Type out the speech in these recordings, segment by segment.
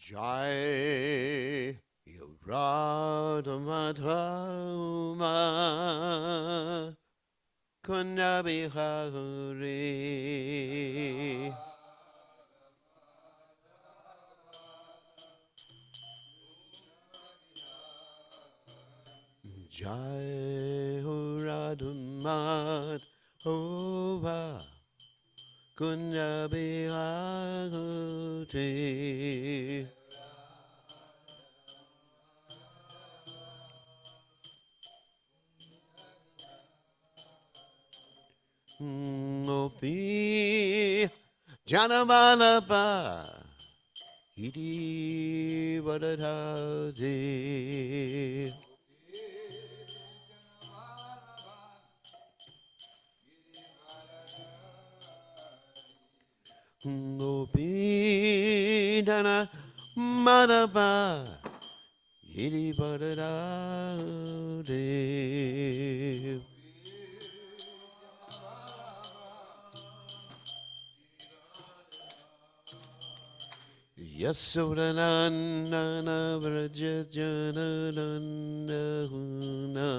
Jai Radha Madhava Kunda Bihari Jai Radha Madhava Kunda Bihari Mopi Janabalaba Iti Vadadadi Mopi Jana Madaba Iti Vadadadi Yasodananda Vrajajanananda Huna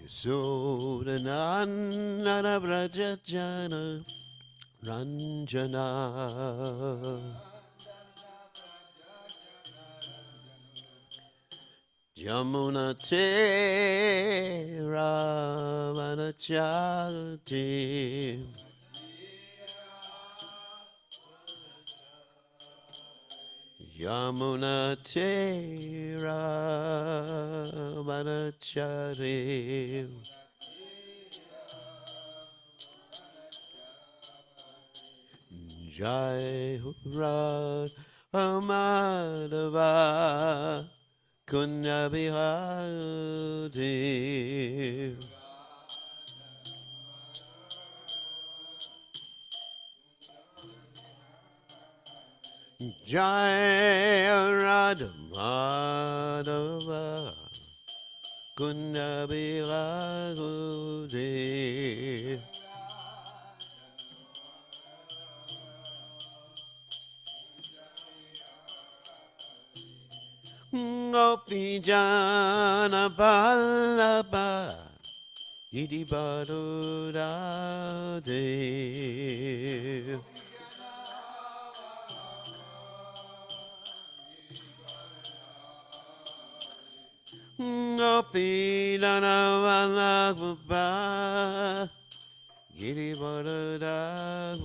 Yasodananda Vrajajana Ranjana Jamuna Te Ramanachati Yamuna Te Ramanachari Jai Radha Madhava Kunda Bihari Jai Radha Madhava Kunda Bihari Gopi Jana Ballabha Iti Badurade Gopi Jana Ballabha Iti Badurade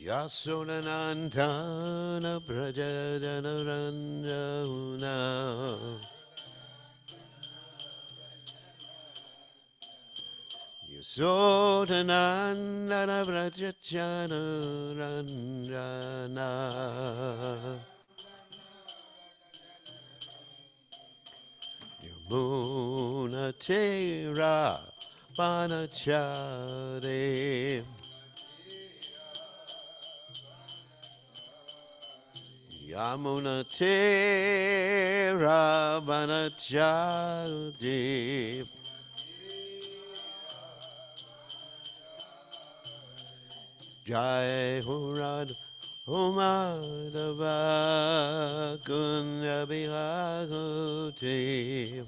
Yasodhanandana Prajadana Ranjana Yasodhanandana Prajadana Ranjana Yamuna Tera Panachare Yamuna Tera Panachare Jai Hurad Umadava Kunyabihaguti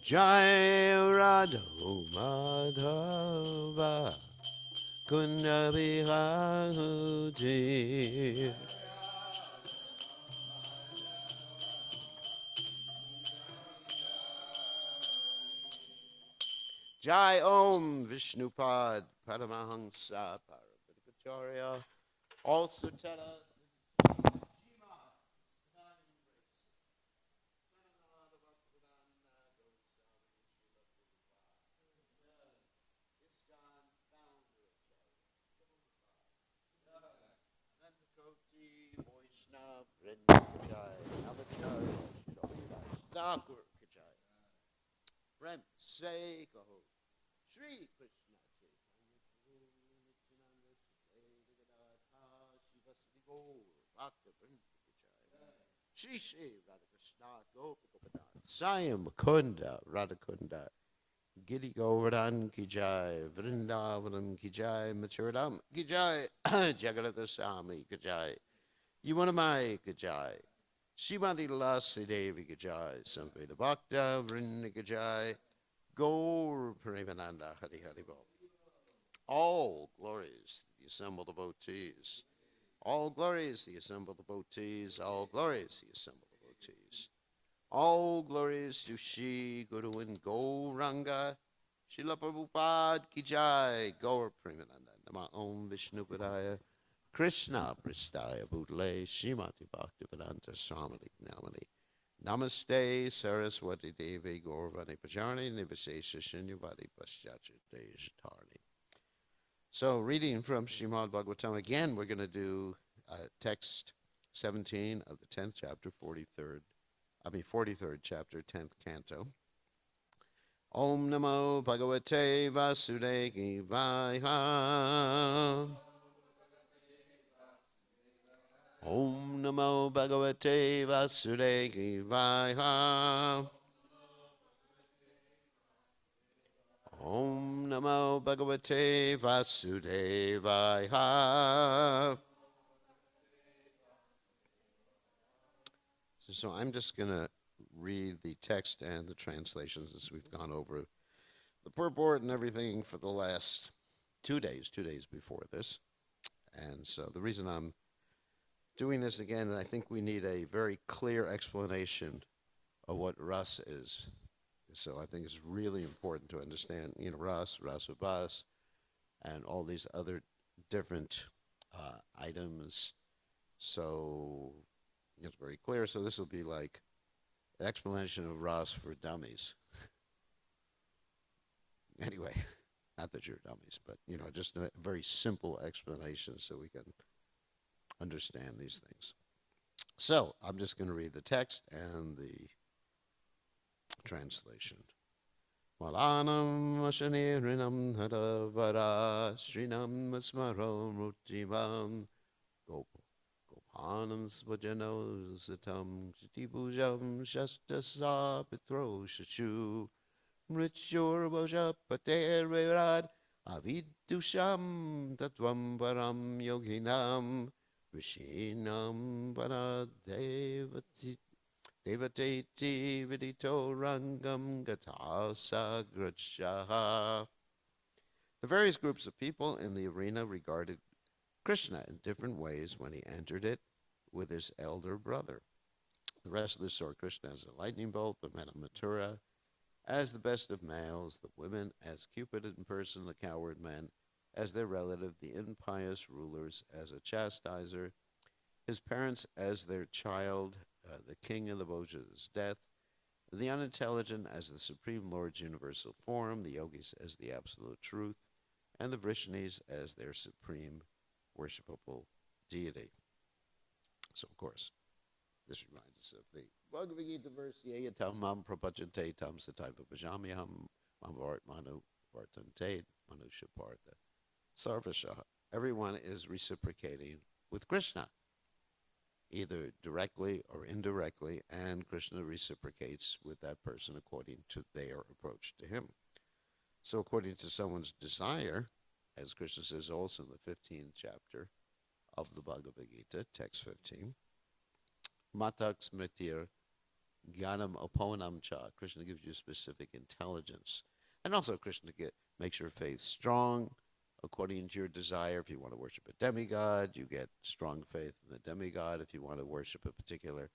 Jai Radha Madhava Kunyabihaguti Jai Om Vishnupad Paramahansa Parabhakacharya also tell us Prem Se Kaho Shri Krishna Shri Shri Radha Krishna Gopa Sayam Mukunda Radha Kunda Giri Govardhan Ki Jai Vrindavanam Ki Jai Maturadam Ki Jai Jagannatha Swami Ki Jai Yuvanamai Ki Jai Shrimati Lasi Devi Ki Jai Samveda Bhakta Vrinda Ki Jai Gaur Premananda Hari Hari Bol. All glories to the assembled devotees. All glories to the assembled devotees. All glories to the assembled devotees. All glories to Shri Guru and Gauranga. Srila Prabhupada Ki Jai. Gaur Premananda. Nama Om Vishnu Padaya. Krishna Pristaya Bhutale. Shrimati Bhaktivedanta Swami Namani. Namaste Saraswati Devi Gaurvani Pajarni Nivasesa Shinyavadi Paschatya Dejatarni. So, reading from Srimad Bhagavatam again, we're going to do text 17 of the 10th chapter, 43rd chapter, 10th canto. Om Namo Bhagavate Vasudevaya. Om Namo Bhagavate Vasudevaya. Om Namo Bhagavate Vasudevaya. So I'm just going to read the text and the translations as we've gone over the purport and everything for the last 2 days before this. And so the reason I'm doing this again, I think we need a very clear explanation of what rasa is. So I think it's really important to understand, rasa bas, and all these other different items. So it's very clear. So this will be like an explanation of rasa for dummies. Anyway, not that you're dummies, but just a very simple explanation so we can understand these things. So I'm just going to read the text and the translation. Malanam Ashanirinam Hadavara Srinam Asmaro Mrutjivam Gopanam Svajano Satam Jitibujam Shastasa Petro Shachu Mritshur Boja Paterad Avidusham Tatvam Param Yoginam Vishinam Paradevati Devateti Vidito Rangam Gatasa Grachaha. The various groups of people in the arena regarded Krishna in different ways when he entered it with his elder brother. The rest of them saw Krishna as a lightning bolt, the men of Mathura as the best of males, the women as Cupid in person, the coward men as their relative, the impious rulers as a chastiser, his parents as their child, the king of the Bhojas as death, the unintelligent as the Supreme Lord's universal form, the yogis as the absolute truth, and the Vrishnis as their supreme worshipable deity. So, of course, this reminds us of the Bhagavad Gita verse, Yeyatam mam prapachante tam sataiva bhajamyaham mamvart manu vartante manushapartha sarvashaha. Everyone is reciprocating with Krishna, either directly or indirectly, and Krishna reciprocates with that person according to their approach to him. So according to someone's desire, as Krishna says also in the 15th chapter of the Bhagavad Gita, text 15, Matak Smritir Gyanam Aponam Cha. Krishna gives you specific intelligence. And also Krishna makes your faith strong according to your desire. If you want to worship a demigod, you get strong faith in the demigod. If you want to worship a particular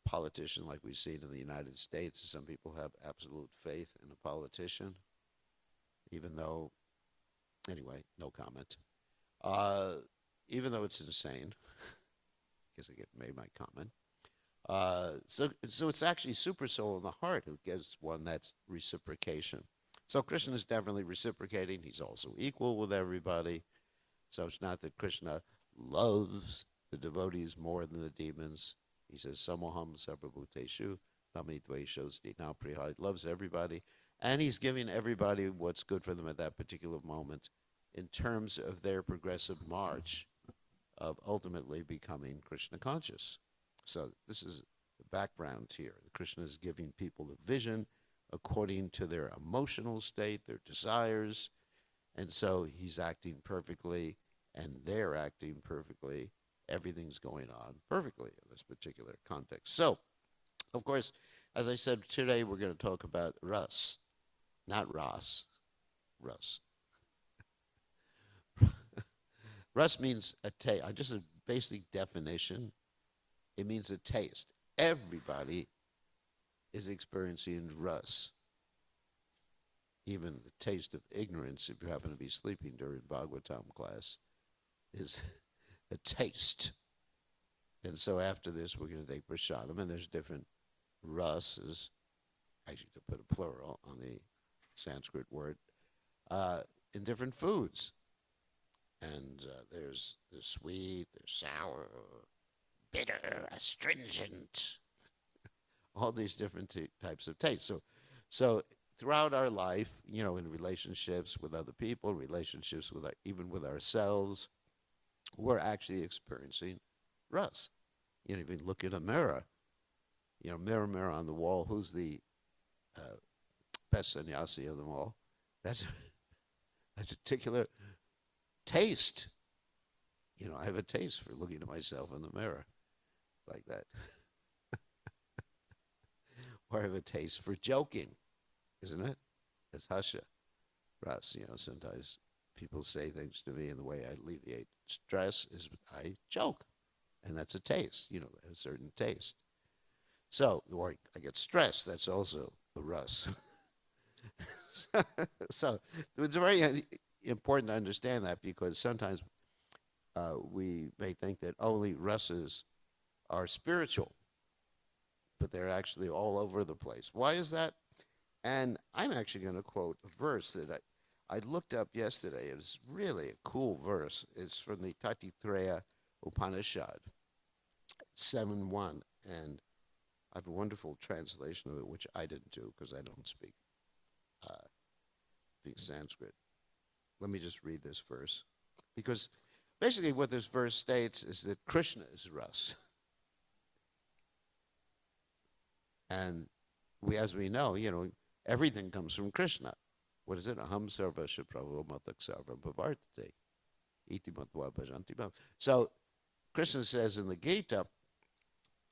politician like we've seen in the United States, some people have absolute faith in a politician, even though, anyway, no comment. Even though it's insane. I guess I made my comment. So it's actually super soul in the heart who gives one that reciprocation. So Krishna is definitely reciprocating. He's also equal with everybody. So it's not that Krishna loves the devotees more than the demons. He says, Samoham sarvabhuteshu tamitvaishosti napriha. He loves everybody. And he's giving everybody what's good for them at that particular moment in terms of their progressive march of ultimately becoming Krishna conscious. So this is the background here. Krishna is giving people the vision according to their emotional state, their desires, and so he's acting perfectly, and they're acting perfectly. Everything's going on perfectly in this particular context. So, of course, as I said, today we're going to talk about ras, not ras, ras. Ras means a taste. Just a basic definition. It means a taste. Everybody is experiencing ras. Even the taste of ignorance, if you happen to be sleeping during Bhagavatam class, is a taste. And so after this, we're going to take prasadam, and there's different rasas, actually to put a plural on the Sanskrit word, in different foods. And there's sweet, there's sour, bitter, astringent, all these different types of taste. So throughout our life, in relationships with other people, relationships with even with ourselves, we're actually experiencing ras. If you look in a mirror, mirror on the wall, who's the best sannyasi of them all? That's a particular taste. I have a taste for looking at myself in the mirror like that. Or I have a taste for joking, isn't it? It's hasha. Ras, sometimes people say things to me, and the way I alleviate stress is I joke. And that's a taste, a certain taste. So, or I get stressed, that's also a ras. So it's very important to understand that, because sometimes we may think that only rasas are spiritual, but they're actually all over the place. Why is that? And I'm actually going to quote a verse that I looked up yesterday. It's really a cool verse. It's from the Tatitreya Upanishad, 7.1, and I have a wonderful translation of it, which I didn't do because I don't speak Sanskrit. Let me just read this verse, because basically what this verse states is that Krishna is ras. And as we know, everything comes from Krishna. What is it? Aham sarvasya prabhu matak sarvam bhavartate. Iti matva bhajanti bhav. So Krishna says in the Gita,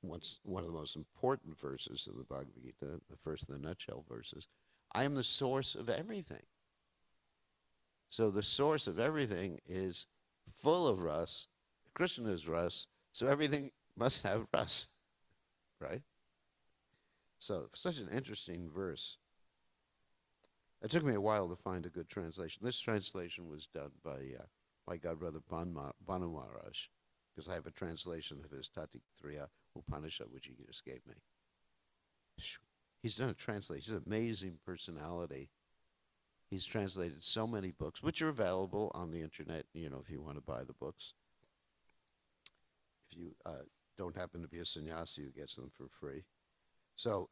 one of the most important verses of the Bhagavad Gita, the first in the nutshell verses, I am the source of everything. So the source of everything is full of ras. Krishna is ras, so everything must have ras, right? So such an interesting verse. It took me a while to find a good translation. This translation was done by my godbrother Banu Maharaj, because I have a translation of his Tatitriya Upanishad, which he just gave me. He's done a translation. He's an amazing personality. He's translated so many books, which are available on the internet, if you want to buy the books. If you don't happen to be a sannyasi who gets them for free. So,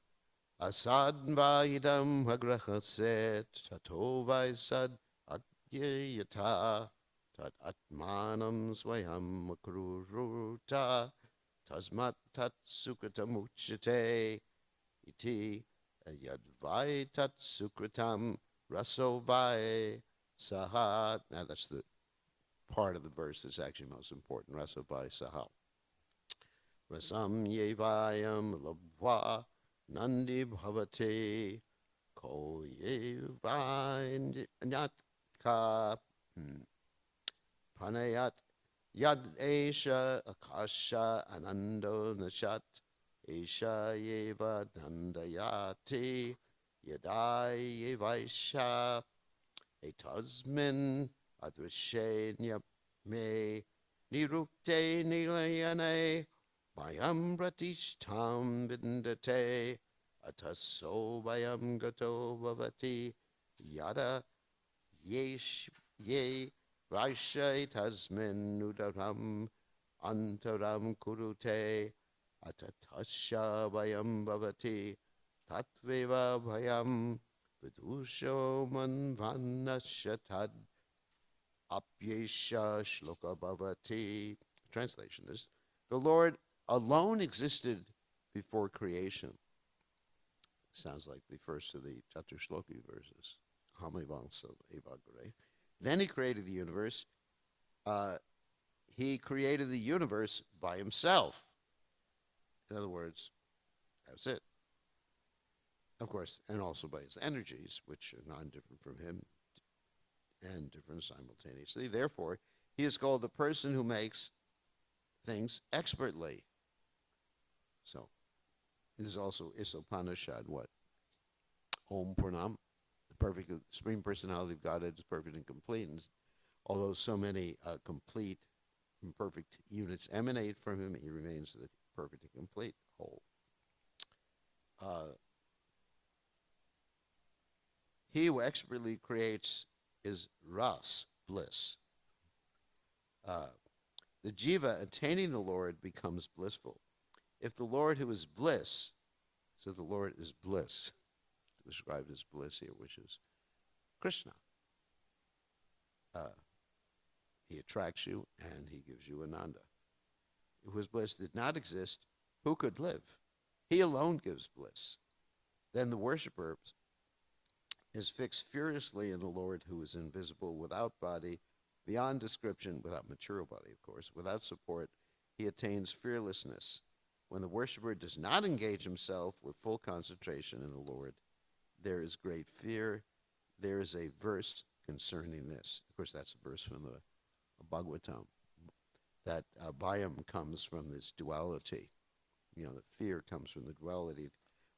asad vaidam agrahaset tato vaisad adyayata tat atmanam swayam makruruta tasmat tat sukritam uchate iti yadvai tat sukritam rasovai sahat. Now that's the part of the verse that's actually most important. Rasovai sahat. Rasam yevayam labhva nandi bhavate ko yevanyatka pranayat yad esha akasha anando nashat esha yeva nandayati yadai yevaisha etasmin adrishenya me nirukte nilayane Mayam pratishtam vindate ataso vayam gato bhavati yada yesh ye vaisha tasmin udaram antaram kurute atatasha vayam bhavati tatveva vayam vidusho manvanashatad apyesha shloka bhavati. Translation is, the Lord alone existed before creation. Sounds like the first of the Chatushloki verses. Then he created the universe. He created the universe by himself. In other words, that's it. Of course, and also by his energies, which are non-different from him and different simultaneously. Therefore, he is called the person who makes things expertly. So, this is also Isopanishad, what? Om Purnam, the perfect Supreme Personality of Godhead is perfect and complete. And although so many complete and perfect units emanate from him, he remains the perfect and complete whole. He who expertly creates is ras, bliss. The jiva attaining the Lord becomes blissful. If the Lord who is bliss, so the Lord is bliss, described as bliss here, which is Krishna. He attracts you and he gives you Ananda. If his bliss did not exist, who could live? He alone gives bliss. Then the worshiper is fixed furiously in the Lord who is invisible, without body, beyond description, without material body, of course, without support. He attains fearlessness. When the worshiper does not engage himself with full concentration in the Lord, there is great fear. There is a verse concerning this. Of course, that's a verse from the Bhagavatam, that bhayam comes from this duality. The fear comes from the duality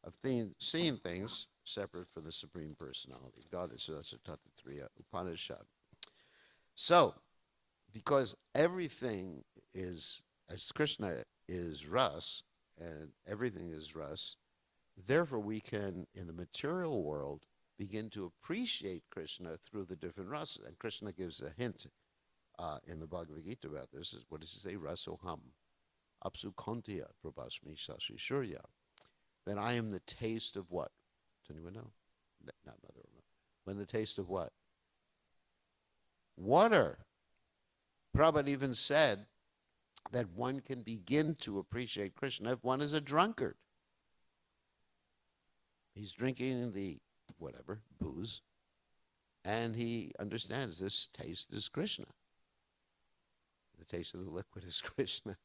of seeing things separate from the Supreme Personality of God. So that's a Tatatriya Upanishad. So, because everything is, as Krishna is ras, and everything is ras, therefore we can, in the material world, begin to appreciate Krishna through the different rasas. And Krishna gives a hint in the Bhagavad Gita about this. What does he say? Rasoham, apsu kontiya prabhasmi sashi shurya. That I am the taste of what? Does anyone know? Not another one. When the taste of what? Water. Prabhupada even said that one can begin to appreciate Krishna if one is a drunkard. He's drinking the whatever, booze, and he understands this taste is Krishna. The taste of the liquid is Krishna.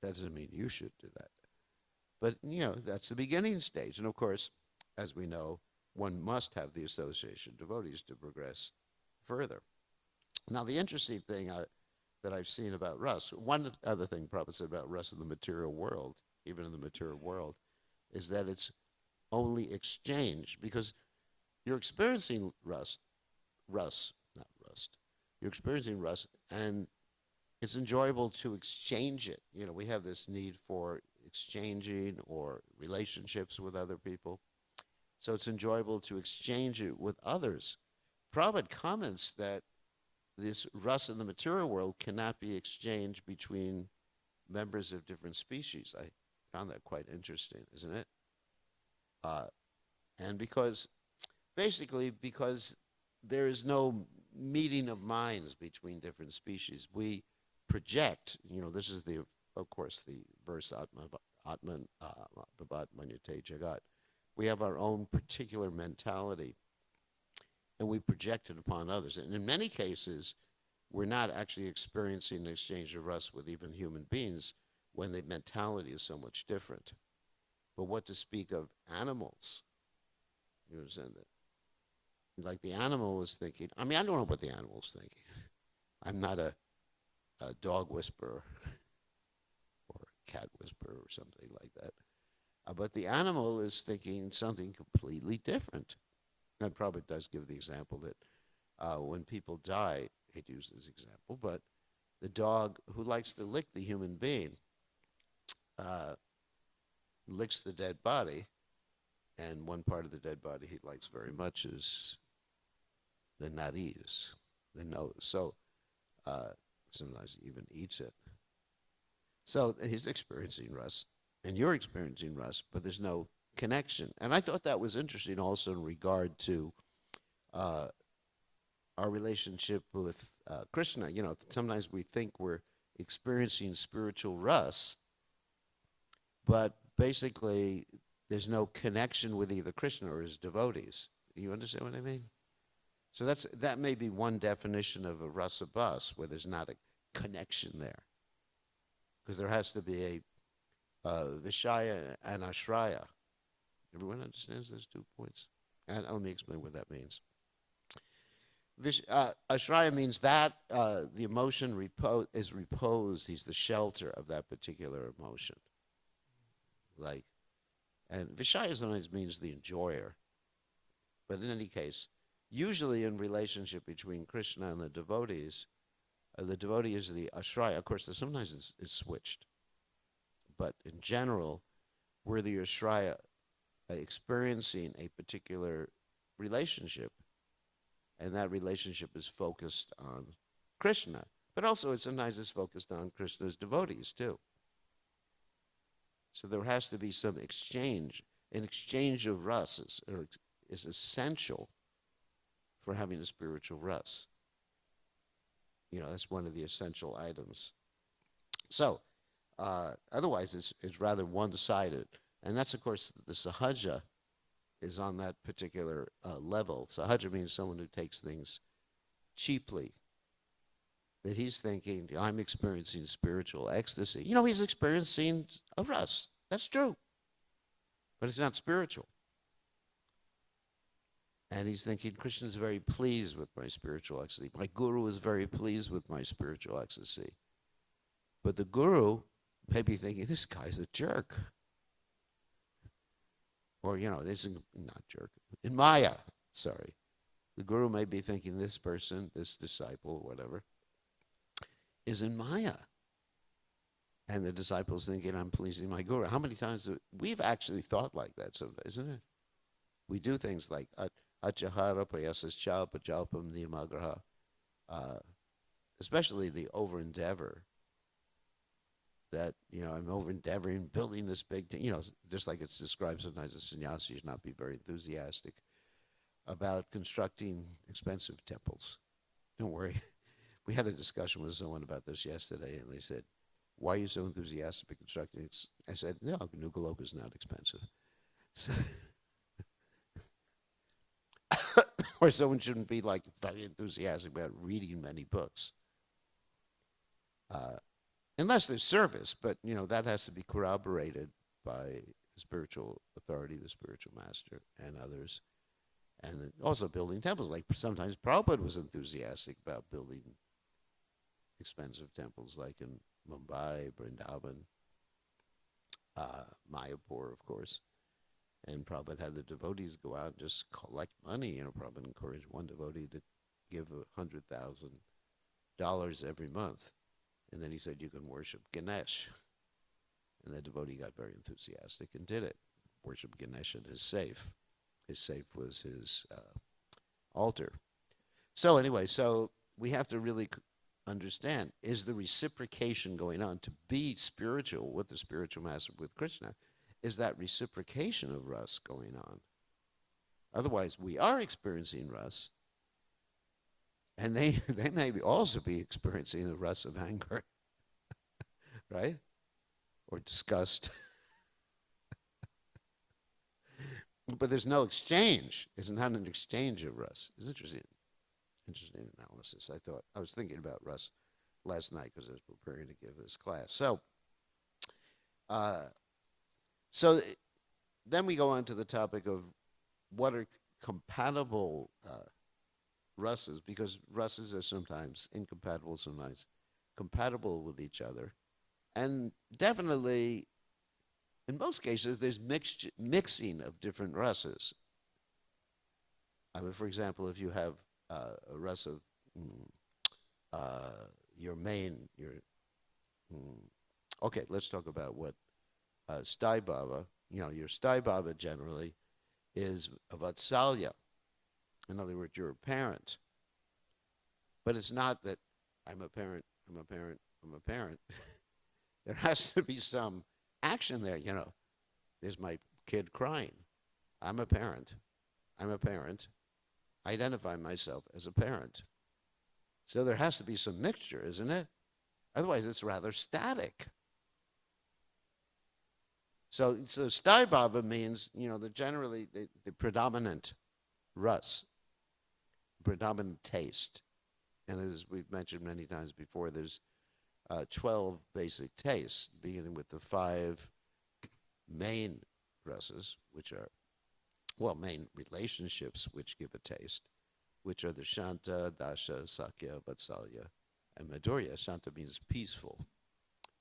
That doesn't mean you should do that. But, that's the beginning stage. And, of course, as we know, one must have the association of devotees to progress further. Now, the interesting thing that I've seen about Rus, one other thing Prabhupada said about Rus in the material world, even in the material world, is that it's only exchange. Because you're experiencing not rust. You're experiencing rust, and it's enjoyable to exchange it. We have this need for exchanging or relationships with other people. So it's enjoyable to exchange it with others. Prabhupada comments that this rust in the material world cannot be exchanged between members of different species. I found that quite interesting, isn't it? Uh, and because there is no meeting of minds between different species, we project. This is of course, the verse Atman Bhavat Manyate Jagat. We have our own particular mentality, and we project it upon others. And in many cases, we're not actually experiencing an exchange of rust with even human beings when the mentality is so much different. But what to speak of animals? You understand that? Like the animal is thinking, I don't know what the animal's thinking. I'm not a dog whisperer or a cat whisperer or something like that. But the animal is thinking something completely different. And Prabhupada does give the example that when people die, he'd use this example, but the dog who likes to lick the human being licks the dead body, and one part of the dead body he likes very much is the naris, the nose. So sometimes he even eats it. So he's experiencing rust, and you're experiencing rust, but there's no connection. And I thought that was interesting also in regard to our relationship with Krishna. Sometimes we think we're experiencing spiritual rust, but basically there's no connection with either Krishna or his devotees. You understand what I mean? So that may be one definition of a rasa bus, where there's not a connection there. Because there has to be a Vishaya and Ashraya. Everyone understands those 2 points? And let me explain what that means. Ashraya means that the emotion is reposed. He's the shelter of that particular emotion. And Vishaya sometimes means the enjoyer. But in any case, usually in relationship between Krishna and the devotee is the Ashraya. Of course, sometimes it's switched. But in general, we're the Ashraya experiencing a particular relationship, and that relationship is focused on Krishna. But also, sometimes it's focused on Krishna's devotees, too. So there has to be some exchange. An exchange of rasas is essential for having a spiritual rasa. That's one of the essential items. So, otherwise, it's rather one-sided. And that's, of course, the sahaja is on that particular level. Sahaja means someone who takes things cheaply. That he's thinking, I'm experiencing spiritual ecstasy. He's experiencing a rust. That's true. But it's not spiritual. And he's thinking, Krishna is very pleased with my spiritual ecstasy. My guru is very pleased with my spiritual ecstasy. But the guru may be thinking, this guy's a jerk. Or, this is not jerk. In Maya, sorry. The guru may be thinking this person, this disciple, whatever, is in Maya. And the disciple's thinking, I'm pleasing my guru. How many times we've actually thought like that sometimes, isn't it? We do things like Achahara Prayasascha Pajalpam Niyamagraha, especially the over-endeavor. That, I'm over-endeavoring, building this big thing, just like it's described sometimes as sannyasi should not be very enthusiastic about constructing expensive temples. Don't worry. We had a discussion with someone about this yesterday, and they said, why are you so enthusiastic about constructing it? I said, no, Nugaloka is not expensive. So or someone shouldn't be very enthusiastic about reading many books. Unless there's service, but that has to be corroborated by the spiritual authority, the spiritual master, and others. And also building temples. Like sometimes Prabhupada was enthusiastic about building expensive temples, like in Mumbai, Vrindavan, Mayapur, of course. And Prabhupada had the devotees go out and just collect money. Prabhupada encouraged one devotee to give $100,000 every month. And then he said, you can worship Ganesh. And the devotee got very enthusiastic and did it. Worship Ganesh in his safe. His safe was his altar. So anyway, we have to really understand, is the reciprocation going on to be spiritual with the spiritual master, with Krishna? Is that reciprocation of rasa going on? Otherwise, we are experiencing rasa, and they may also be experiencing the rasa of anger, right? Or disgust. But there's no exchange. It's not an exchange of rasa. It's interesting analysis. I was thinking about rasa last night because I was preparing to give this class. So then we go on to the topic of what are compatible rasas, because rasas are sometimes incompatible, sometimes compatible with each other. And definitely, in most cases, there's mixing of different rasas. For example, if you have a rasa of okay, let's talk about what Sthai Bhava, your Sthai Bhava generally is a Vatsalya. In other words, you're a parent. But it's not that I'm a parent. There has to be some action there, There's my kid crying. I'm a parent. I identify myself as a parent. So there has to be some mixture, isn't it? Otherwise, it's rather static. So Sthai Bhava means, generally the predominant rasa, predominant taste. And as we've mentioned many times before, there's 12 basic tastes, beginning with the 5 main rasas, which are, main relationships which give a taste, which are the Shanta, Dasha, Sakya, Vatsalya, and Madhurya. Shanta means peaceful,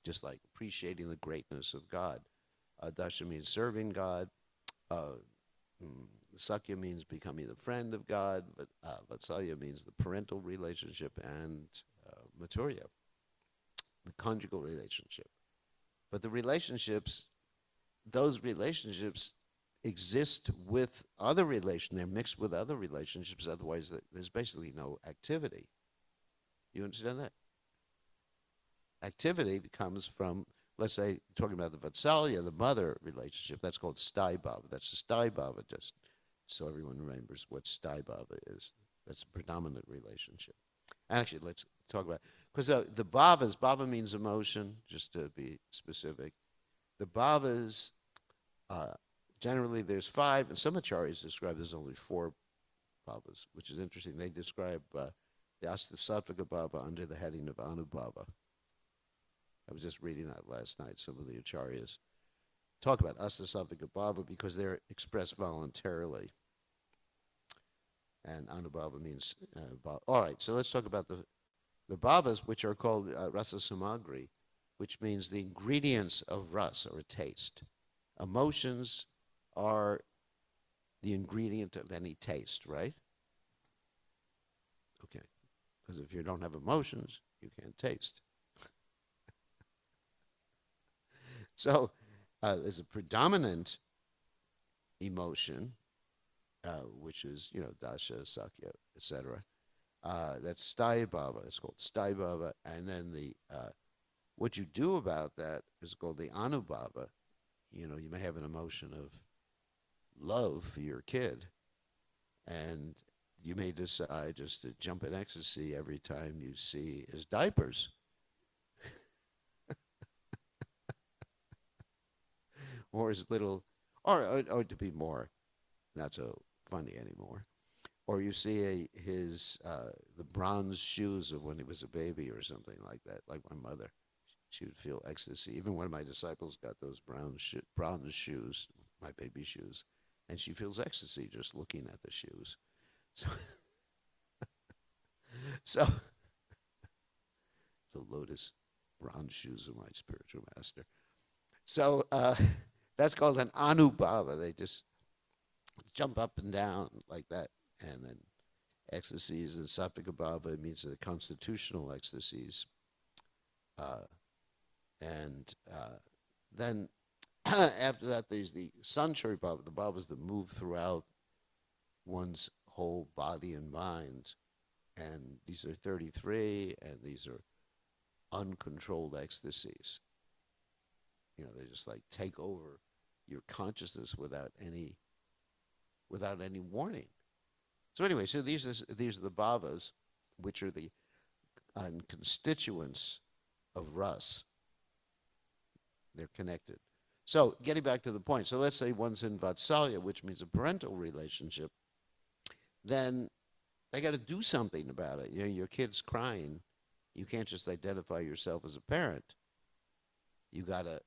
just like appreciating the greatness of God. Dasha means serving God. Sakya means becoming the friend of God. But Vatsalya means the parental relationship, and Madhurya, the conjugal relationship. But those relationships exist with other relations. They're mixed with other relationships. Otherwise, there's basically no activity. You understand that? Activity comes from, let's say, talking about the Vatsalya, the mother relationship. That's called Sthai Bhava. That's the Sthai Bhava, just so everyone remembers what Sthai Bhava is. That's a predominant relationship. Actually, let's talk about, because the bhavas, bhava means emotion, just to be specific. The bhavas, generally there's 5, and some acharyas describe there's only 4 bhavas, which is interesting. They describe the Astasattviga bhava under the heading of Anubhava. I was just reading that last night. Some of the acharyas talk about Astasattviga bhava because they're expressed voluntarily. And Anubhava means bhava. All right, so let's talk about the bhavas, which are called rasa samagri, which means the ingredients of rasa, or taste. Emotions are the ingredient of any taste, right? Okay, because if you don't have emotions, you can't taste. So there's a predominant emotion, which is, dasha, sakya, etc. That's Sthai Bhava. It's called Sthai Bhava. And then what you do about that is called the Anubhava. You may have an emotion of love for your kid, and you may decide just to jump in ecstasy every time you see his diapers. Or his little, or to be more, not so funny anymore. Or you see the bronze shoes of when he was a baby or something like that, like my mother. She would feel ecstasy. Even one of my disciples got those bronze shoes, my baby shoes, and she feels ecstasy just looking at the shoes. So the lotus bronze shoes of my spiritual master. So that's called an anubhava. They just jump up and down like that. And then ecstasies and Sattvikabhava means the constitutional ecstasies. Uh, and then after that, there's the Sanchari Bhava, the bhavas that move throughout one's whole body and mind. And these are 33, and these are uncontrolled ecstasies. They just like take over your consciousness without any warning. So anyway, so these are the bhavas, which are the constituents of ras. They're connected. So getting back to the point, so let's say one's in vatsalya, which means a parental relationship, then they got to do something about it. Your kid's crying. You can't just identify yourself as a parent. You got to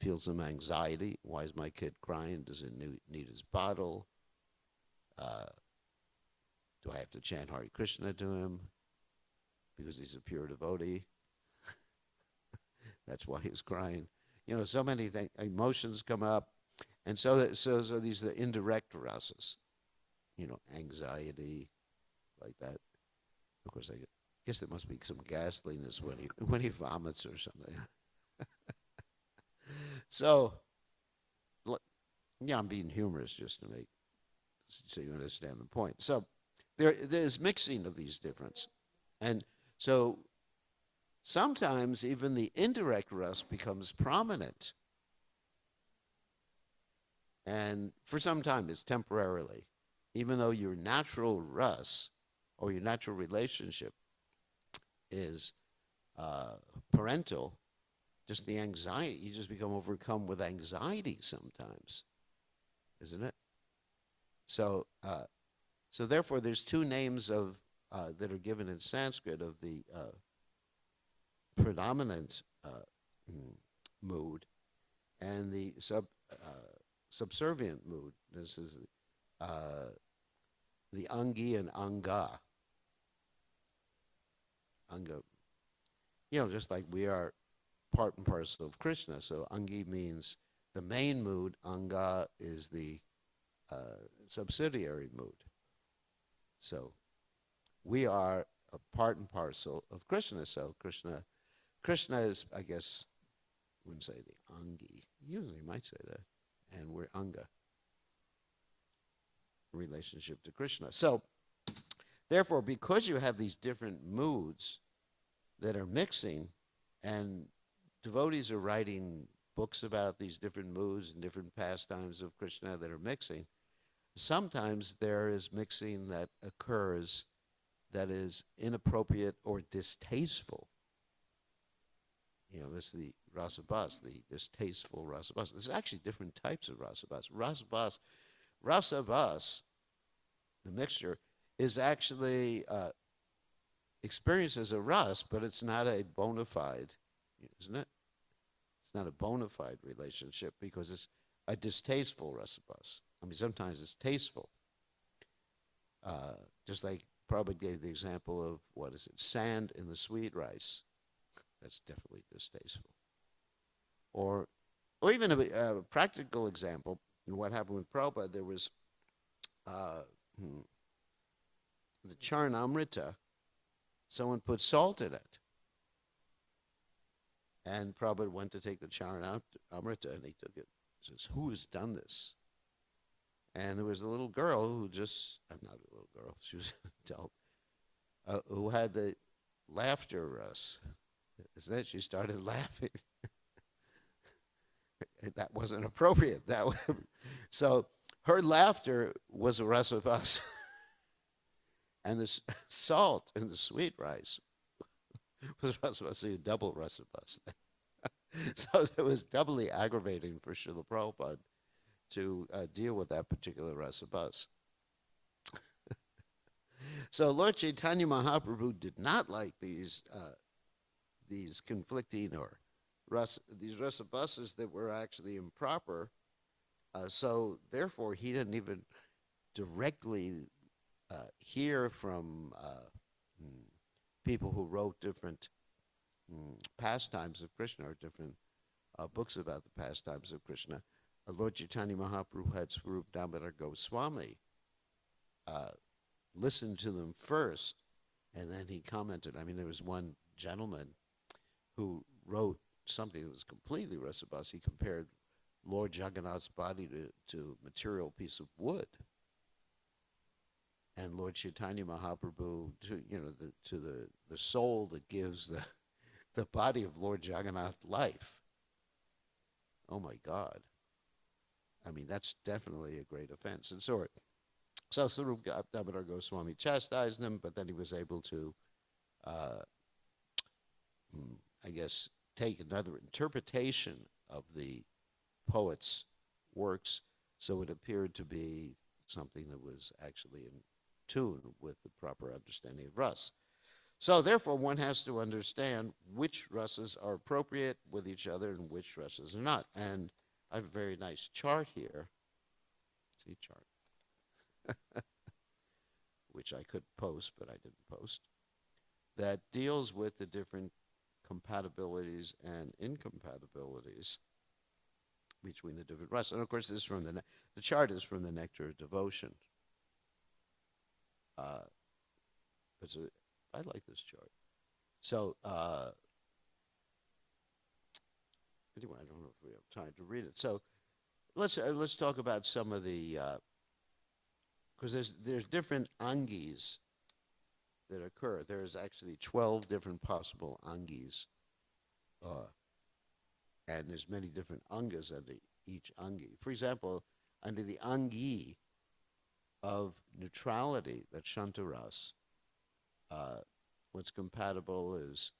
feel some anxiety. Why is my kid crying? Does it need his bottle? Do I have to chant Hare Krishna to him because he's a pure devotee? That's why he's crying. So many emotions come up, and so these are the indirect rasas. Anxiety, like that. Of course, I guess there must be some ghastliness when he vomits or something. So, I'm being humorous just to make so you understand the point. So there's mixing of these difference, and so sometimes even the indirect ras becomes prominent, and for some time it's temporarily, even though your natural ras or your natural relationship is parental. Just the anxiety, you just become overcome with anxiety sometimes, isn't it? So, so therefore, there's two names of that are given in Sanskrit of the predominant mood and the subservient mood. This is the Angi and Anga. Anga, just like we are part and parcel of Krishna. So Angi means the main mood. Anga is the subsidiary mood. So we are a part and parcel of Krishna. So Krishna is, I guess, wouldn't say the Angi. Usually you might say that. And we're Anga. Relationship to Krishna. So therefore, because you have these different moods that are mixing, and devotees are writing books about these different moods and different pastimes of Krishna that are mixing, sometimes there is mixing that occurs that is inappropriate or distasteful. This is the rasabhas, the distasteful rasabhas. There's actually different types of rasabhas. Rasabhas, the mixture, is actually experienced as a ras, but it's not a bona fide, isn't it? It's not a bona fide relationship because it's a distasteful rasabhas. I mean, sometimes it's tasteful. Just like Prabhupada gave the example of, sand in the sweet rice. That's definitely distasteful. Or even a practical example, in what happened with Prabhupada, there was the Charnamrita, someone put salt in it. And Prabhupada went to take the Charnamrita, and he took it. He says, who has done this? And there was a little girl who not a little girl, she was an adult, who had the laughter rus. Isn't it? She started laughing. That wasn't appropriate. So her laughter was a rasa of us. And the salt in the sweet rice was rasa of us, so you double rasa of us. So it was doubly aggravating for Srila Prabhupada to deal with that particular rasa of us. So Lord Chaitanya Mahaprabhu did not like these conflicting or these rasabhasas that were actually improper. So therefore, he didn't even directly hear from people who wrote different pastimes of Krishna or different books about the pastimes of Krishna. Lord Chaitanya Mahaprabhu had Swarup Damodar Goswami uh, listen to them first, and then he commented. I mean, there was one gentleman who wrote something that was completely Rasabas. He compared Lord Jagannath's body to a material piece of wood, and Lord Chaitanya Mahaprabhu to the soul that gives the body of Lord Jagannath life. Oh my God! I mean, that's definitely a great offense. And so Swarup Damodar Goswami chastised him, but then he was able to, uh, I guess, take another interpretation of the poet's works, so it appeared to be something that was actually in tune with the proper understanding of ras. So therefore, one has to understand which rasas are appropriate with each other and which rasas are not. And I have a very nice chart here. See chart, which I could post, but I didn't post, that deals with the different compatibilities and incompatibilities between the different rasas. And of course, this is from the chart is from the Nectar of Devotion. I like this chart. So anyway, I don't know if we have time to read it. So let's talk about some of the because there's different angis that occur. There's actually 12 different possible angis, and there's many different angas under each angi. For example, under the angi of neutrality, that's Shantaras, what's compatible is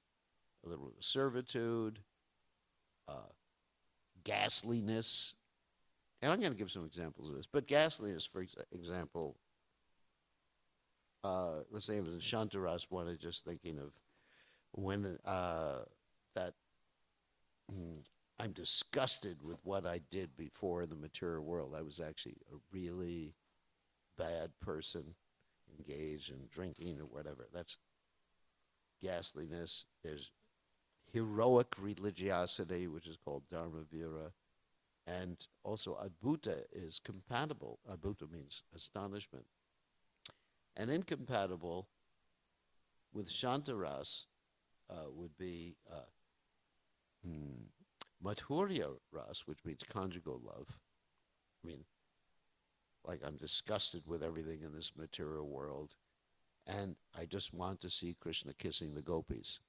a little servitude, ghastliness, and I'm going to give some examples of this. But ghastliness, for example, let's say it was in Shantaras one, is just thinking of when that I'm disgusted with what I did before in the material world. I was actually a really bad person, engaged in drinking or whatever. That's ghastliness. There's heroic religiosity, which is called dharmavira. And also adbhuta is compatible. Adbhuta means astonishment. And incompatible with Shantaras would be Madhurya ras, which means conjugal love. I mean, like I'm disgusted with everything in this material world, and I just want to see Krishna kissing the gopis.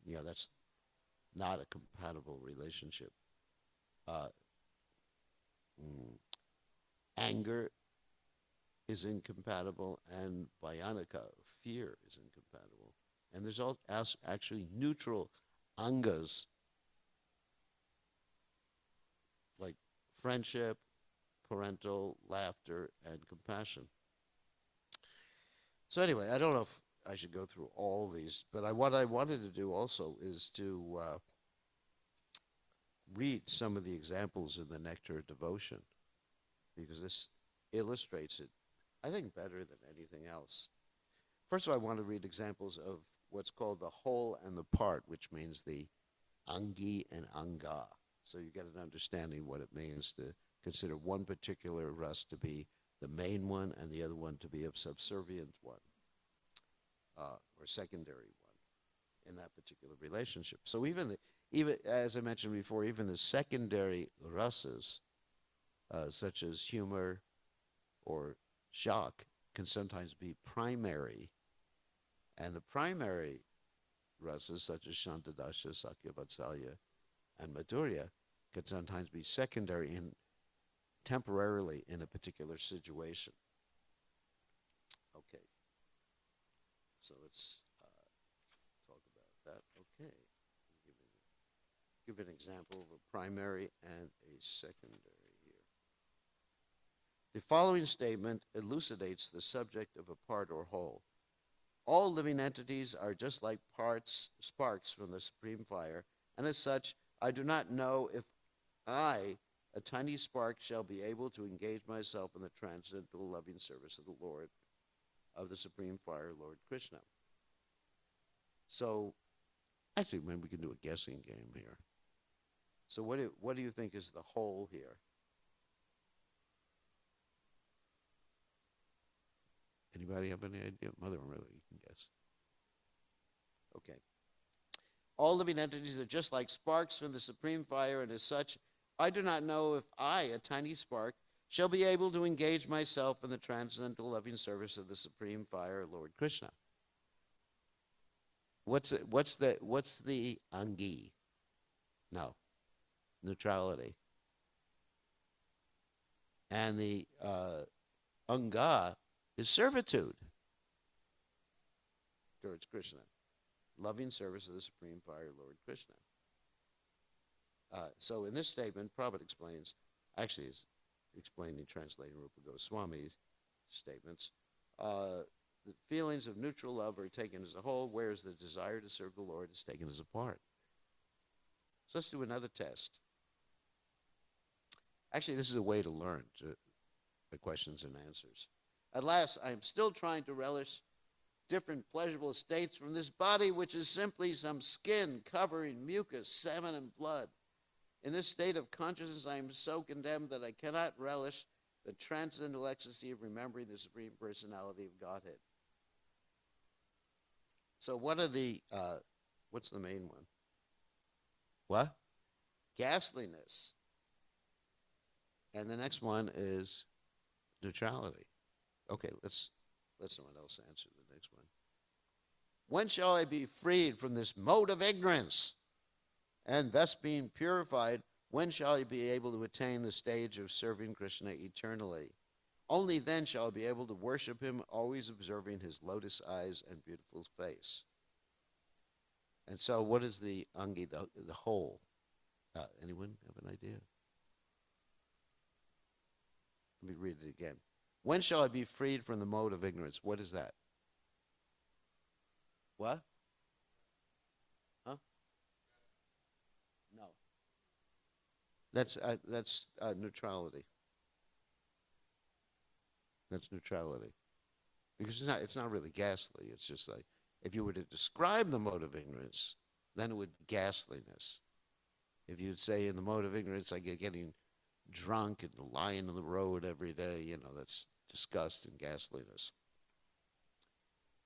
You know, that's not a compatible relationship. Uh, Anger is incompatible, and bhayanika, fear, is incompatible. And there's actually neutral angas, like friendship, parental, laughter, and compassion. So anyway, I don't know if I should go through all these, but what I wanted to do also is to read some of the examples in the Nectar of Devotion, because this illustrates it, I think, better than anything else. First of all, I want to read examples of what's called the whole and the part, which means the angi and anga. So you get an understanding of what it means to consider one particular ras to be the main one and the other one to be a subservient one, or secondary one in that particular relationship. So even as I mentioned before, even the secondary rasas, such as humor or shock, can sometimes be primary, and the primary rasas, such as Shantadasha, Sakya Vatsalya, and Madhurya, can sometimes be secondary in temporarily in a particular situation. Okay, so let's talk about that. Okay, give an example of a primary and a secondary here. The following statement elucidates the subject of a part or whole. All living entities are just like sparks from the supreme fire, and as such, I do not know if I, a tiny spark, shall be able to engage myself in the transcendental loving service of the Lord, of the supreme fire, Lord Krishna. So, actually, maybe we can do a guessing game here. So what do you think is the whole here? Anybody have any idea? Mother, really, you can guess. Okay. All living entities are just like sparks from the supreme fire, and as such, I do not know if I, a tiny spark, shall be able to engage myself in the transcendental loving service of the supreme fire, Lord Krishna. What's the angi? No, neutrality. And the anga is servitude towards Krishna. Loving service of the supreme fire, Lord Krishna. So in this statement, Prabhupada explains, actually is explaining, translating Rupa Goswami's statements, the feelings of neutral love are taken as a whole, whereas the desire to serve the Lord is taken as a part. So let's do another test. Actually, this is a way to learn the questions and answers. At last, I am still trying to relish different pleasurable states from this body, which is simply some skin covering mucus, semen, and blood. In this state of consciousness, I am so condemned that I cannot relish the transcendental ecstasy of remembering the Supreme Personality of Godhead. So what are what's the main one? What? Ghastliness. And the next one is neutrality. Okay, let's let someone else answer the next one. When shall I be freed from this mode of ignorance? And thus being purified, when shall I be able to attain the stage of serving Krishna eternally? Only then shall I be able to worship him, always observing his lotus eyes and beautiful face. And so what is the angi, the whole? Anyone have an idea? Let me read it again. When shall I be freed from the mode of ignorance? What is that? What? Huh? No. That's neutrality. That's neutrality. Because it's not really ghastly. It's just like, if you were to describe the mode of ignorance, then it would be ghastliness. If you'd say in the mode of ignorance, I get getting drunk and lying on the road every day, that's disgust and ghastliness.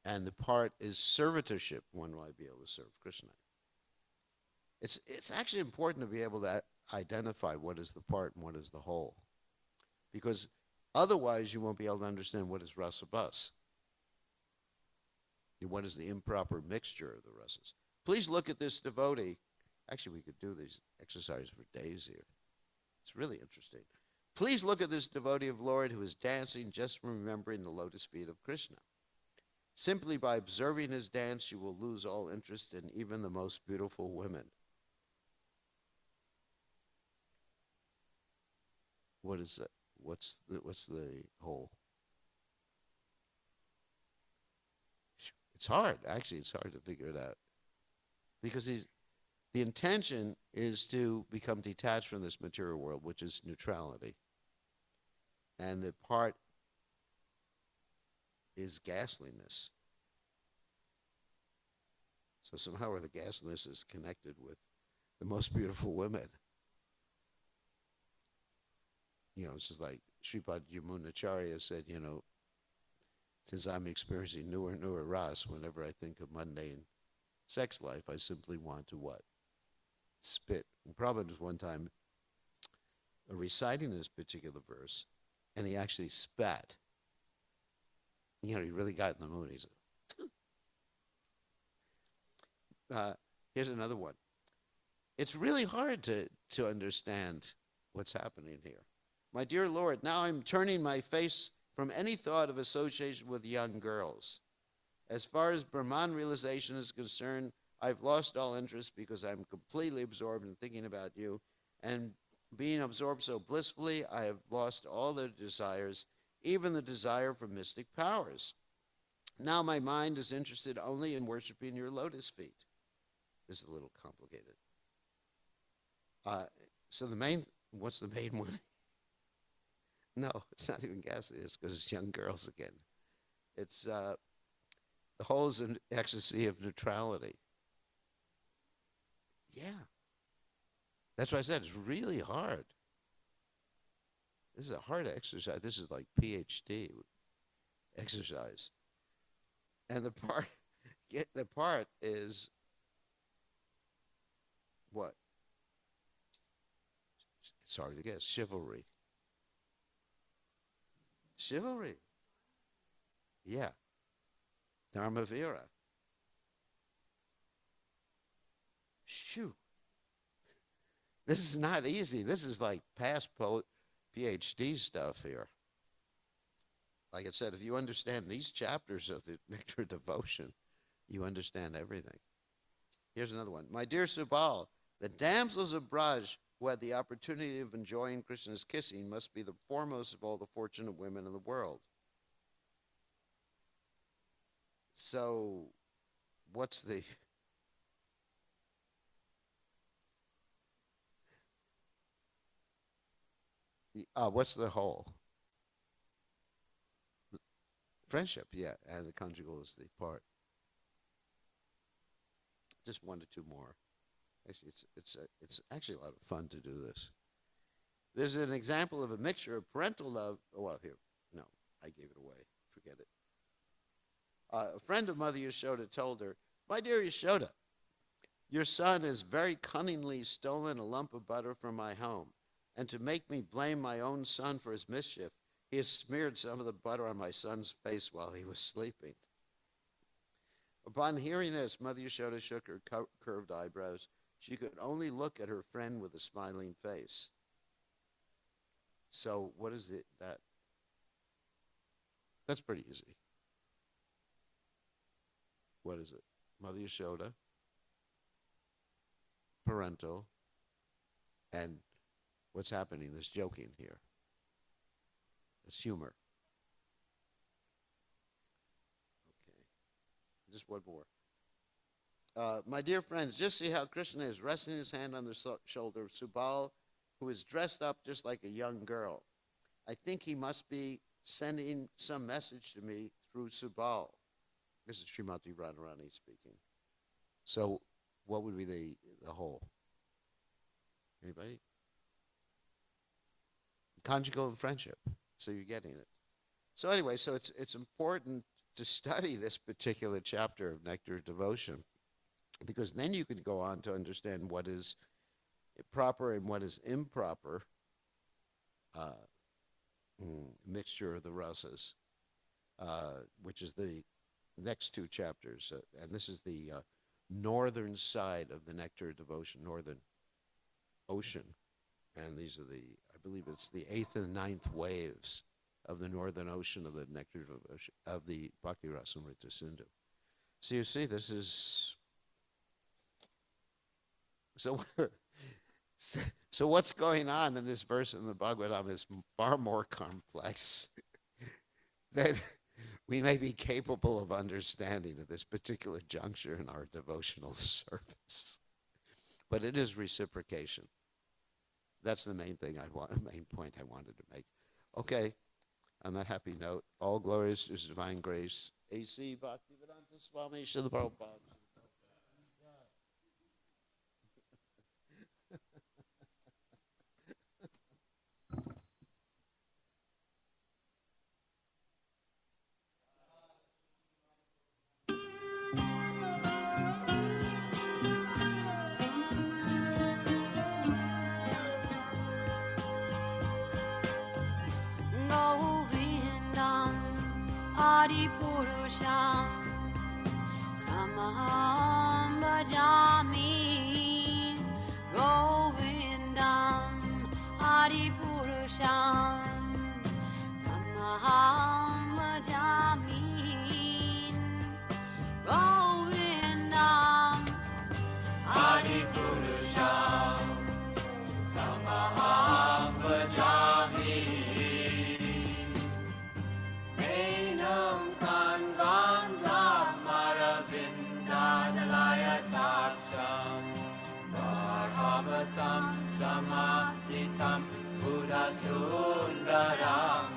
And the part is servitorship. When will I be able to serve Krishna? It's actually important to be able to identify what is the part and what is the whole. Because otherwise you won't be able to understand what is rasa bus. What is the improper mixture of the rasas. Please look at this devotee. Actually, we could do these exercises for days here. It's really interesting. Please look at this devotee of Lord who is dancing just from remembering the lotus feet of Krishna. Simply by observing his dance, you will lose all interest in even the most beautiful women. What is that? What's the whole? It's hard. Actually, it's hard to figure it out. Because the intention is to become detached from this material world, which is neutrality. And the part is ghastliness. So somehow or the ghastliness is connected with the most beautiful women. It's just like Sripad Yamunacharya said, since I'm experiencing newer and newer ras, whenever I think of mundane sex life, I simply want to what? Spit. And Prabhupada was one time reciting this particular verse, and he actually spat. He really got in the mood. He said, here's another one. It's really hard to understand what's happening here. My dear Lord, now I'm turning my face from any thought of association with young girls. As far as Brahman realization is concerned, I've lost all interest because I'm completely absorbed in thinking about you. And being absorbed so blissfully, I have lost all the desires, even the desire for mystic powers. Now my mind is interested only in worshiping your lotus feet. This is a little complicated. So what's the main one? No, it's not even ghastly. It's because it's young girls again. It's the whole is an ecstasy of neutrality. Yeah. That's why I said it's really hard. This is a hard exercise. This is like PhD. exercise. And the part is what? It's hard to guess. Chivalry. Chivalry. Yeah. Dharmavira. Shoo. This is not easy. This is like past PhD stuff here. Like I said, if you understand these chapters of the Nectar Devotion, you understand everything. Here's another one. My dear Subal, the damsels of Braj who had the opportunity of enjoying Krishna's kissing must be the foremost of all the fortunate women in the world. So, what's the... what's the whole? Friendship, yeah, and the conjugal is the part. Just one to two more. Actually, it's actually a lot of fun to do this. There's an example of a mixture of parental love. Oh, well, here, no, I gave it away. Forget it. A friend of Mother Yashoda told her, "My dear Yashoda, your son has very cunningly stolen a lump of butter from my home, and to make me blame my own son for his mischief, he has smeared some of the butter on my son's face while he was sleeping." Upon hearing this, Mother Yashoda shook her curved eyebrows. She could only look at her friend with a smiling face. So what is that? That's pretty easy. What is it? Mother Yashoda, parental, and what's happening? There's joking here. It's humor. Okay. Just one more. My dear friends, just see how Krishna is resting his hand on the shoulder of Subal, who is dressed up just like a young girl. I think he must be sending some message to me through Subal. This is Srimati Radharani speaking. So what would be the whole? Anybody? Conjugal and friendship. So you're getting it. So anyway, so it's important to study this particular chapter of Nectar Devotion, because then you can go on to understand what is proper and what is improper mixture of the rasas, which is the next two chapters. And this is the northern side of the Nectar Devotion, northern ocean. And these are I believe it's the 8th and 9th waves of the northern ocean of the Nectar Devotion, of the Bhakti Rasamrita Sindhu. So you see, this is... So what's going on in this verse in the Bhagavatam is far more complex than we may be capable of understanding at this particular juncture in our devotional service. But it is reciprocation. That's the main thing main point I wanted to make. Okay, on that happy note, all glories to His divine grace. A.C. Bhaktivedanta Swami Srila Prabhupada. Purusham Tamaham Bhajami Govindam Adi Purusham Tamaham Bhajami Govindam Adi Purusham Tamaham Bhajami Samasitam Buddha Sundarangam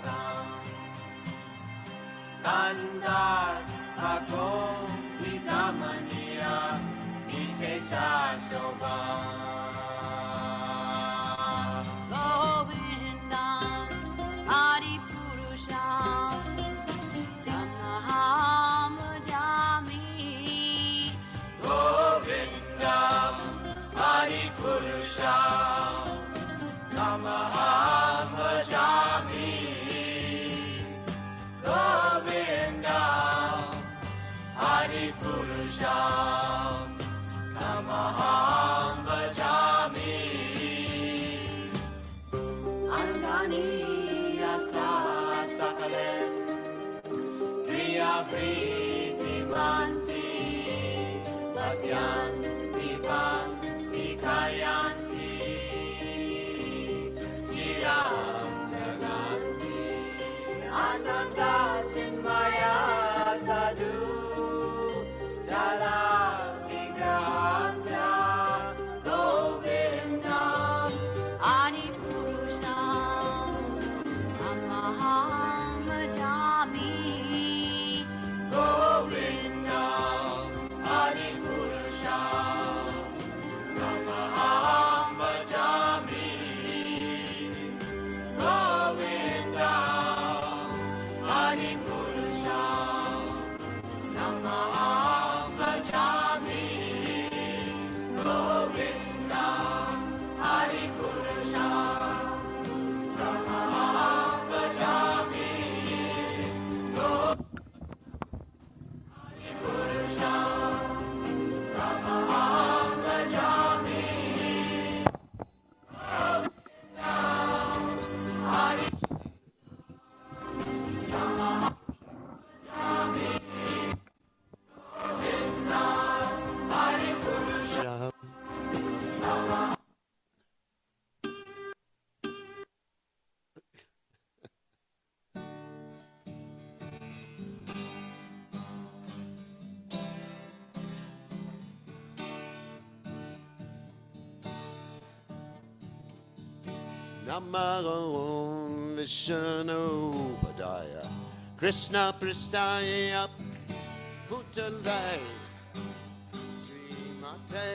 Kandar Bhagom Vidamaniya Vishesha Shobham Govindam Adi Purusham Purusham Namaham Bhajami Govindam Hari Purusham Namaham Bhajami Angani Yasa Sakale Kriya Priti Manti Vasyan Dipan Dikayanti Jiram Naganti Ananda Chinmaya Sadhu Jala Vigrahasya Govindam Adi Purusham Amaham Bhajami Govindam Adi Purusham Namaham Bhajami Govindam Adi Purusham Namaham Bhajami Govindam Adi Purusham Namaham Bhajami Purusham Namaham Bhajami Adi Adi Purusham Namo Vishnu Padaya Krishna Pristaya Bhutale Srimate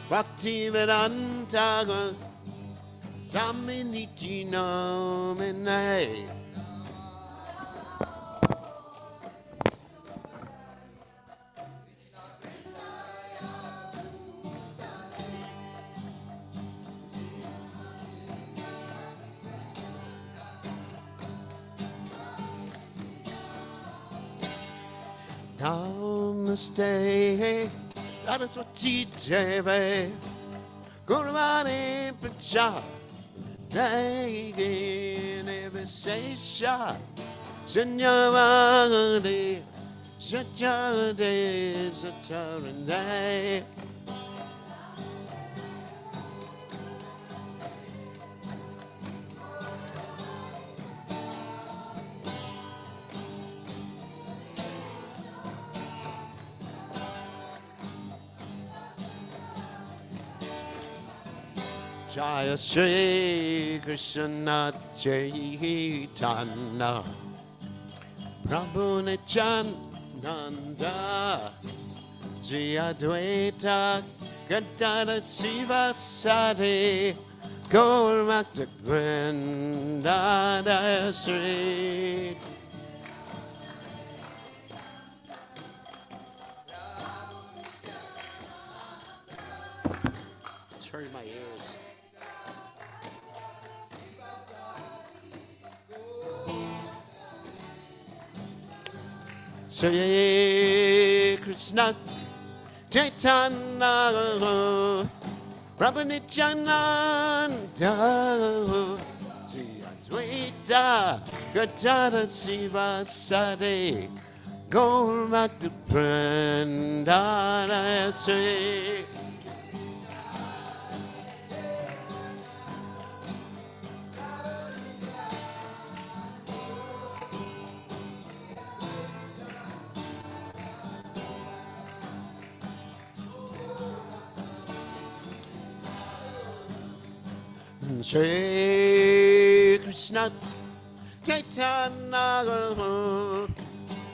Bhaktivedanta Saminiti Namine Namaste, Saraswati Deve, Guruvani Pracha, Nagi Nevasesha, Sanyavadi, Satyade, Satarane. Jaya Shri Krishna Chaitanya Prabhu Nityananda Sri Advaita Gadada Siva Sati Gaur Bhakta Vrinda Sri Turn my ears. Shri Krishna Chaitanya Prabhu Nityananda Sri Advaita Gadada Siva Sati Gaur Bhakta Vrinda Sri Shri Krishna Chaitanya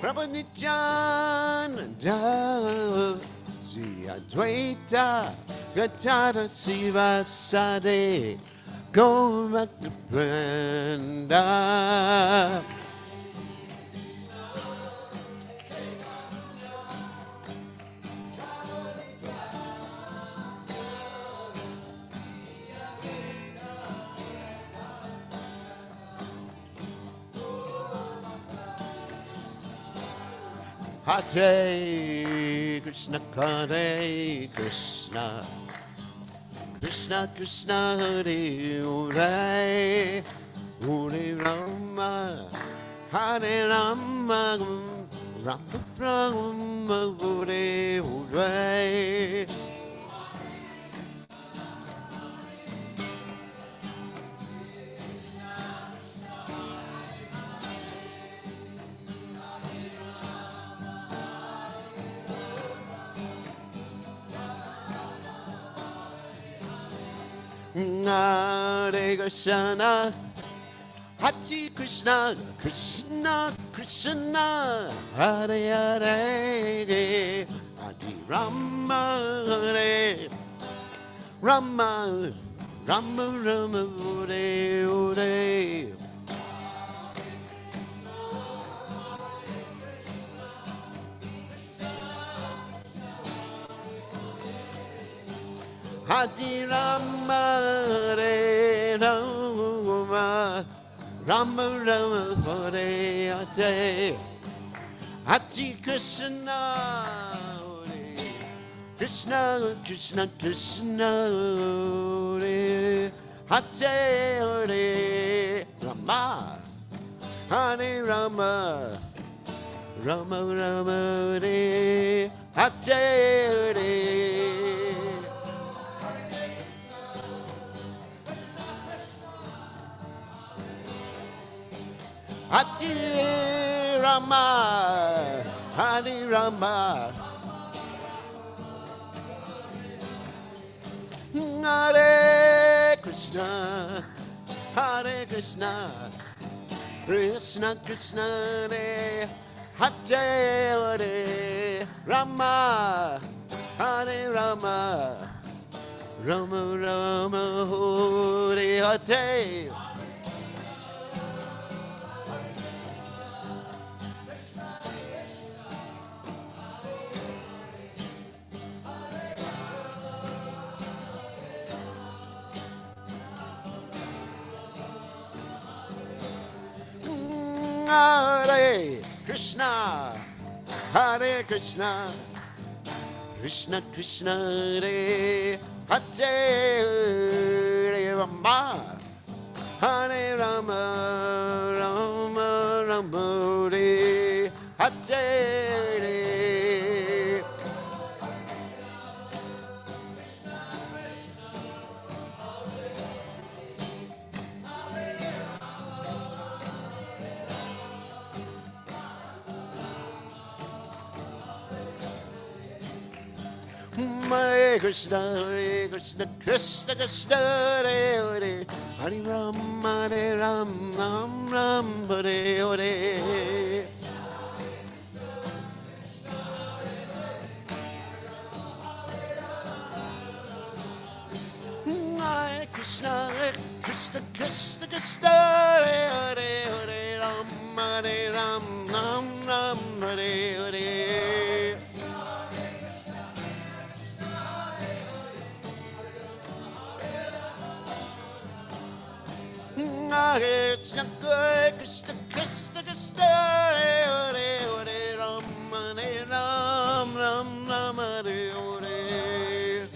Prabhu Nityananda Sri Advaita Gadada Siva Sati Gaur Bhakta Vrinda Hare Krishna, Hare Krishna, Krishna Krishna, Hare Hare, Hare Rama, Hare Rama, Rama Rama, Hare Hare. Hare Krishna, Hare Krishna, Krishna Krishna, Hare Hare, Hare Rama, Hare Rama, Rama Rama, Hare Hare. Hare Rama, Hare Rama, Rama Rama, Hare Hare. Hare Krishna, Hare Krishna, Krishna Krishna, Hare Hare, Hare Rama, Hare Rama, Rama Rama, Hare Hare. Hare Rama, Hare Rama, Hare Krishna, Hare Krishna, Krishna Krishna, Hare Hare, Hare Rama, Hare Rama, Rama Rama, Hare Hare. Hare Krishna, Hare Krishna, Krishna Krishna, Hare Hare Rama, Hare Rama, Rama Rama, Hare Hare. Hare Krishna, Krishna Krishna, Hare Hare, Hare Ram, Hare Ram, Ram Ram, Hare Hare. Hare Krishna, Krishna Krishna, Krishna Hare Hare, Hare Ram, Hare Ram, Ram Ram, Hare Hare. Hare Krishna, Krishna Krishna, Krishna Hare Hare, Hare Ram, Hare Ram, Ram Ram, Hare Hare.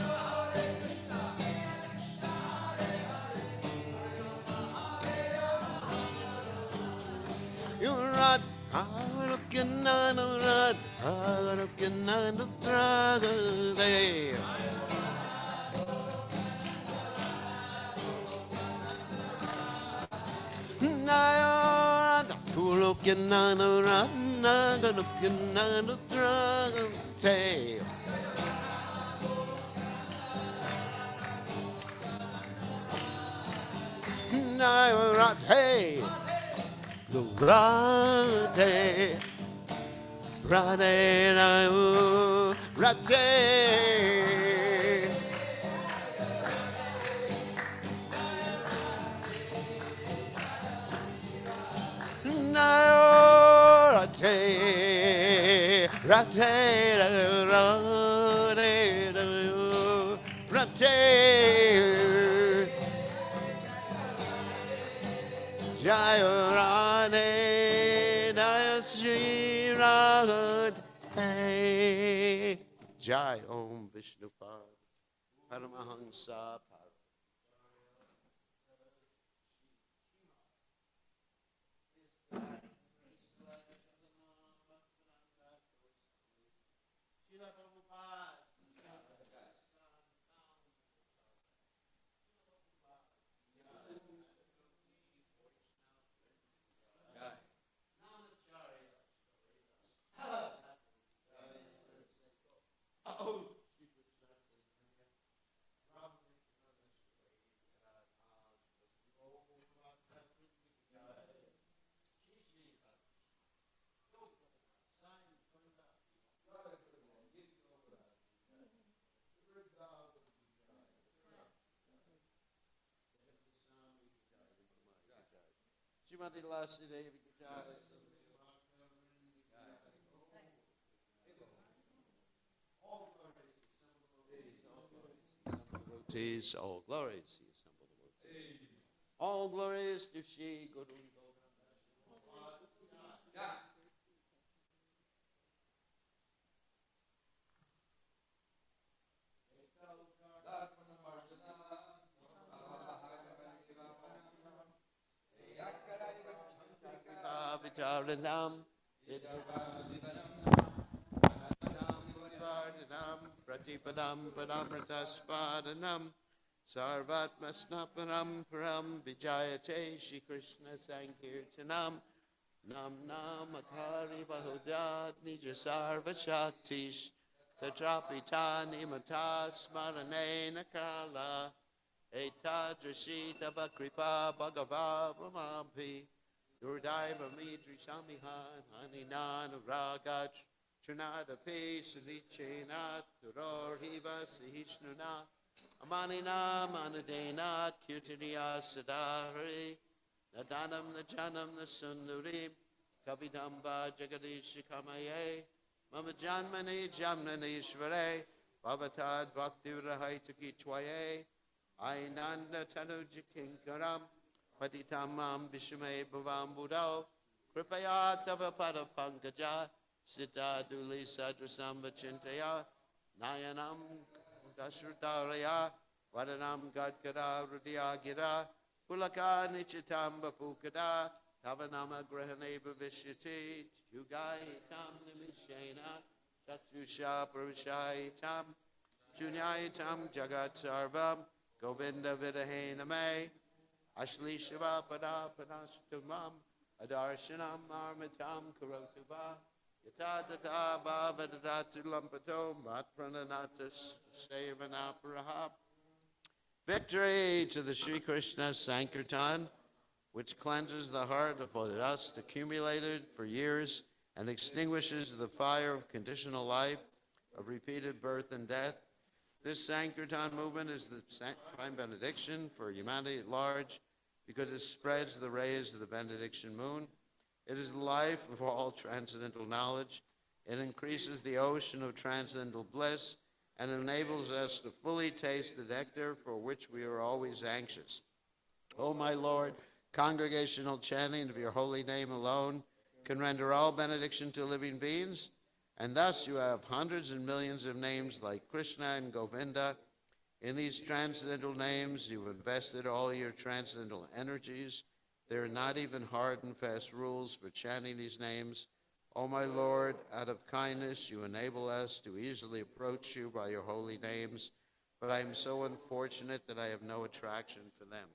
You're right, I'm looking on the right, I'm looking on the struggle there. Looking on the run, looking on the dragon tail. Now, right, hey, the rate, rate, rate. Now, rate, rate. Jaya Radhe, Jaya Sri Radhe. Jai Om Vishnupad Paramahamsa Par. Shrimati Lasi Devi Jai. Devotees, all glories, he assembled devotees. All glories to Shri Guru Vicharanam Vidvardanam Pratipadam Padamrataspadanam Sarvatmasnaparam Param Vijayate Shri Krishna Sankirtanam Nam Nam Akari Bahudad Nija Sarva Shaktish Tatrapita Nimata Smaranena Kala Etadrashita Vakripa Bhagava Mamampi Durdaiva Midri Shamihan Haninan Ragach Trinada Peace Lichenat Turor Hiva Sihishnuna Amanina Manadena Kirtaniya Sadari Nadanam Najanam Nasundurim Kavidamba Jagadishikamaye Mama Janmani Jamnanishvare Bhavatad Bhakti Rahaitaki Twaye Ainanda Tanujikinkaram Patitamam Vishme Bhavam Buddha Kripaya Tava Pada Pankaja Sita Duli Sadrasam Vachintaya Nayanam Dasrutaraya Vadanam Gadgada Rudya Gira Pulaka Nichitam Bapukada Tavanama Grahane Bhavishyati Yugai Tam Nimishena Chatusha Pravishai Tam Junyai Tam Jagat Sarvam Govinda Vidahename Ashli Shiva Pada Panashtamam Adarshanam Armitam Karotuva Yatadata Bhavadatu Lampato Matprananatas Sevanaparaha. Victory to the Sri Krishna Sankirtan, which cleanses the heart of the dust accumulated for years and extinguishes the fire of conditional life, of repeated birth and death. This Sankirtan movement is the prime benediction for humanity at large because it spreads the rays of the benediction moon. It is the life of all transcendental knowledge. It increases the ocean of transcendental bliss and enables us to fully taste the nectar for which we are always anxious. O my Lord, congregational chanting of your holy name alone can render all benediction to living beings, and thus you have hundreds and millions of names like Krishna and Govinda. In these transcendental names, you've invested all your transcendental energies. There are not even hard and fast rules for chanting these names. O my Lord, out of kindness, you enable us to easily approach you by your holy names, but I am so unfortunate that I have no attraction for them.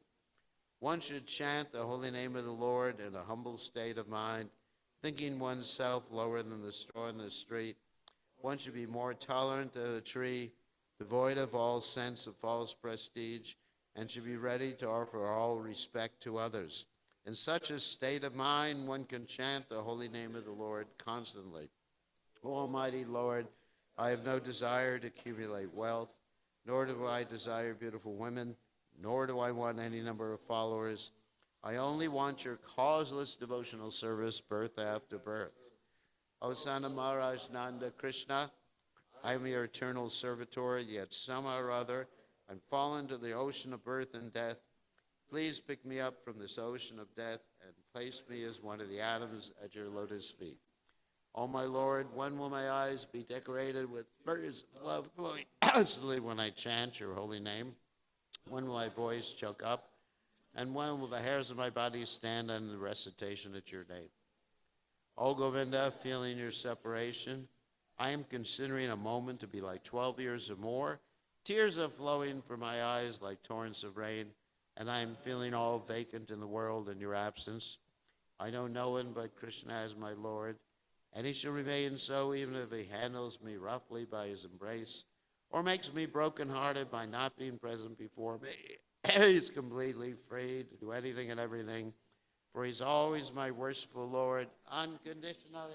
One should chant the holy name of the Lord in a humble state of mind, thinking oneself lower than the straw in the street. One should be more tolerant than a tree, devoid of all sense of false prestige, and should be ready to offer all respect to others. In such a state of mind, one can chant the holy name of the Lord constantly. O Almighty Lord, I have no desire to accumulate wealth, nor do I desire beautiful women, nor do I want any number of followers. I only want your causeless devotional service, birth after birth. O Sana Maharaj Nanda Krishna, I am your eternal servitor, yet somehow or other I'm fallen to the ocean of birth and death. Please pick me up from this ocean of death and place me as one of the atoms at your lotus feet. O my Lord, when will my eyes be decorated with birds of love glowing constantly when I chant your holy name? When will my voice choke up? And when will the hairs of my body stand on the recitation at your name? O Govinda, feeling your separation, I am considering a moment to be like 12 years or more. Tears are flowing from my eyes like torrents of rain, and I am feeling all vacant in the world in your absence. I know no one but Krishna as my Lord, and he shall remain so even if he handles me roughly by his embrace, or makes me broken-hearted by not being present before me. He's completely free to do anything and everything, for he's always my worshipful Lord, unconditionally.